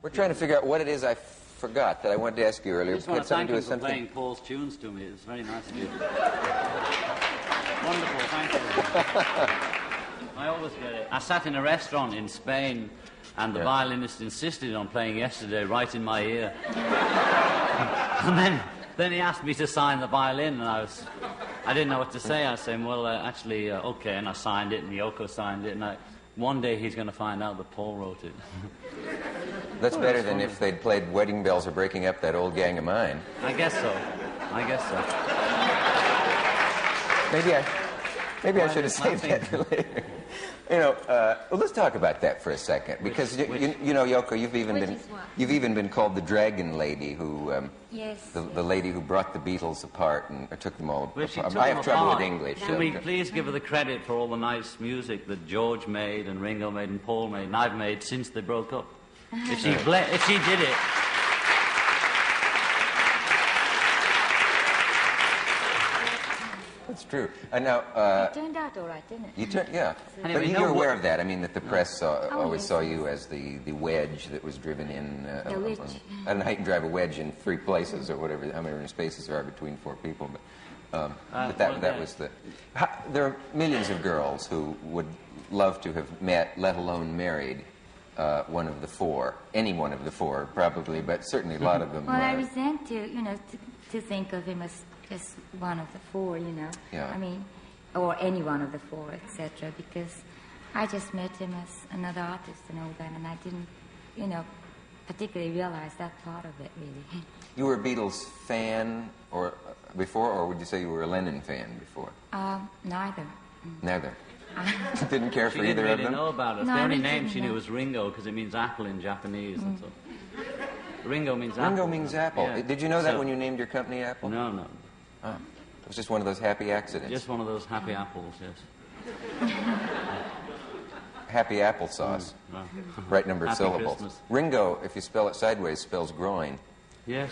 We're trying to figure out what it is I forgot that I wanted to ask you earlier. I just want to thank you for playing Paul's tunes to me. It's very nice of you. Wonderful, thank you. I always get it. I sat in a restaurant in Spain, and the violinist insisted on playing Yesterday right in my ear. And then he asked me to sign the violin, and I didn't know what to say. I was saying, well, actually, okay, and I signed it, and Yoko signed it, and one day he's going to find out that Paul wrote it. That's better than if they'd played Wedding Bells Are Breaking Up, That Old Gang of Mine. I guess so. Maybe I should have saved that for later. Well, let's talk about that for a second, because you know, Yoko, you've even been called the Dragon Lady, who the lady who brought the Beatles apart and took them all apart. I have trouble with English. Should we please give her the credit for all the nice music that George made and Ringo made and Paul made and I've made since they broke up? If she did it. That's true. And now, it turned out all right, didn't it? Yeah. Anyway, but you're aware of that. I mean, that the press always saw you as the wedge that was driven in. I don't know how you can drive a wedge in 3 places or whatever, how many spaces there are between 4 people. But that was the. There are millions of girls who would love to have met, let alone married, one of the 4. Any one of the 4, probably, but certainly a lot of them. Well, I resent to think of him as just one of the 4, Yeah. I mean, or any one of the 4, etc. Because I just met him as another artist and all that, and I didn't, particularly realize that part of it, really. You were a Beatles fan before, or would you say you were a Lennon fan before? Neither. Neither. Didn't care for either of them? She didn't really know about us. No, the only name she knew was Ringo, because it means apple in Japanese. And so. Ringo means apple. Ringo means apple. Yeah. Did you know that when you named your company Apple? No. Oh. It was just one of those happy accidents. Just one of those happy apples, yes. Happy applesauce. Right number of syllables. Christmas. Ringo, if you spell it sideways, spells groin. Yes.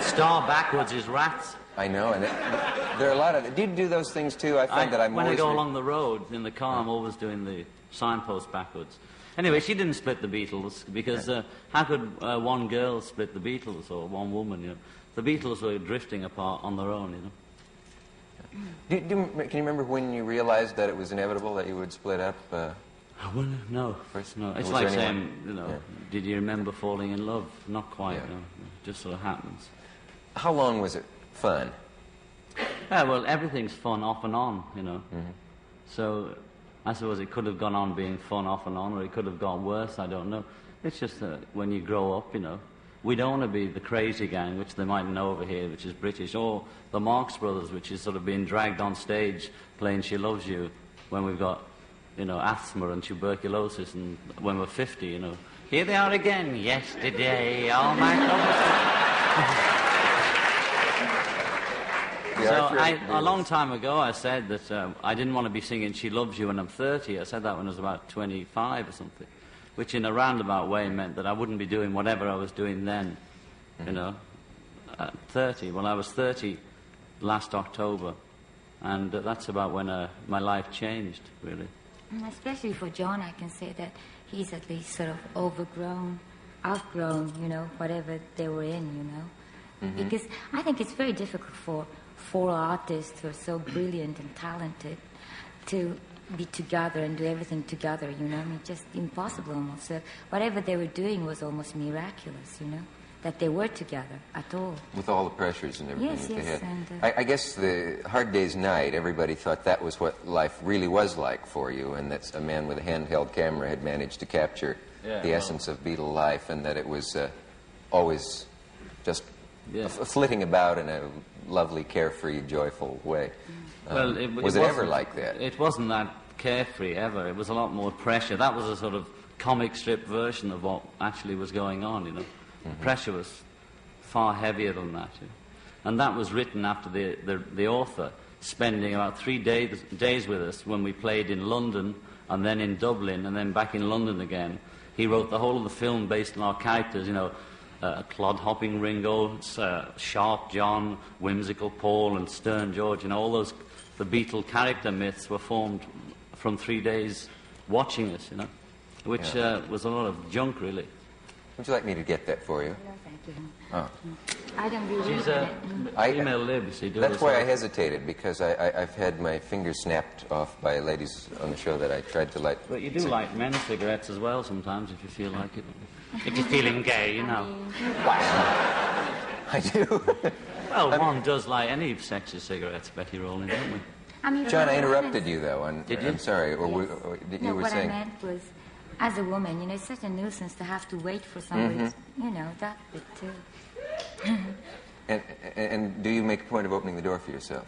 Star backwards is rats. I know, and there are a lot of... Do you do those things too? I find that I'm when always... I go along the road in the car, I'm always doing the signpost backwards. Anyway, she didn't split the Beatles, because how could one girl split the Beatles, or one woman, The Beatles were drifting apart on their own, Can you remember when you realized that it was inevitable that you would split up? Well, no. No. It's like saying, did you remember falling in love? Not quite, no. It just sort of happens. How long was it fun? Well, everything's fun off and on, So I suppose it could have gone on being fun off and on, or it could have gone worse, I don't know. It's just that when you grow up, we don't want to be the Crazy Gang, which they might know over here, which is British, or the Marx Brothers, which is sort of being dragged on stage playing She Loves You when we've got, asthma and tuberculosis, and when we're 50, Here they are again, yesterday, all my love. So a long time ago I said that I didn't want to be singing She Loves You when I'm 30. I said that when I was about 25 or something, which in a roundabout way meant that I wouldn't be doing whatever I was doing then, at 30. Well, I was 30 last October, and that's about when my life changed, really. Especially for John, I can say that he's at least sort of outgrown, whatever they were in, Because I think it's very difficult for 4 artists who are so brilliant and talented to be together and do everything together, I mean, just impossible almost. So whatever they were doing was almost miraculous, that they were together at all. With all the pressures and everything that they had. And, I guess the Hard Day's Night, everybody thought that was what life really was like for you, and that a man with a handheld camera had managed to capture the essence of Beatle life, and that it was always just flitting about in a lovely, carefree, joyful way. Well, was it ever like that? It wasn't that carefree ever. It was a lot more pressure. That was a sort of comic strip version of what actually was going on, The pressure was far heavier than that. And that was written after the author spending about 3 days with us when we played in London and then in Dublin and then back in London again. He wrote the whole of the film based on our characters, clod-hopping Ringo, sharp John, whimsical Paul, and stern George. All those, the Beatle character myths were formed from 3 days watching us, which was a lot of junk, really. Would you like me to get that for you? No, thank you. Oh. I don't believe She's in a it. female lib, you see. That's why I hesitated, because I've had my fingers snapped off by ladies on the show that I tried to light. But you do light men's cigarettes as well sometimes, if you feel like it. If you're feeling gay, you know. I do. Well, one does light any sexy cigarettes, Betty Rowling, don't we? I mean, John, I interrupted you, though. Did you? I'm sorry. Or No, you were what saying... I meant was, as a woman, you know, it's such a nuisance to have to wait for somebody, you know, that bit too. And do you make a point of opening the door for yourself?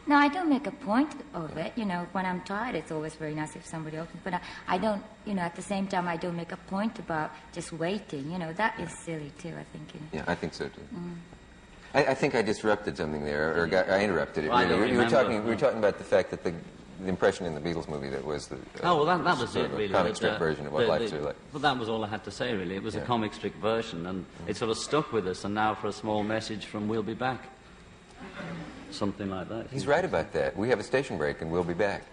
No, I don't make a point of it. You know, when I'm tired, it's always very nice if somebody opens. But I don't, you know, at the same time, I don't make a point about just waiting. You know, that is silly too, I think. You know. Yeah, I think so too. I think I disrupted something there, or I interrupted it. Well, Really, we were remember. talking about the fact that the impression in the Beatles movie that was the Well, that was sort it, of a really. comic strip version of what lives are like. But that was all I had to say, really. It was a comic strip version, and it sort of stuck with us. And now for a small message from We'll Be Back. Something like that. He's right about that. We have a station break, and we'll be back.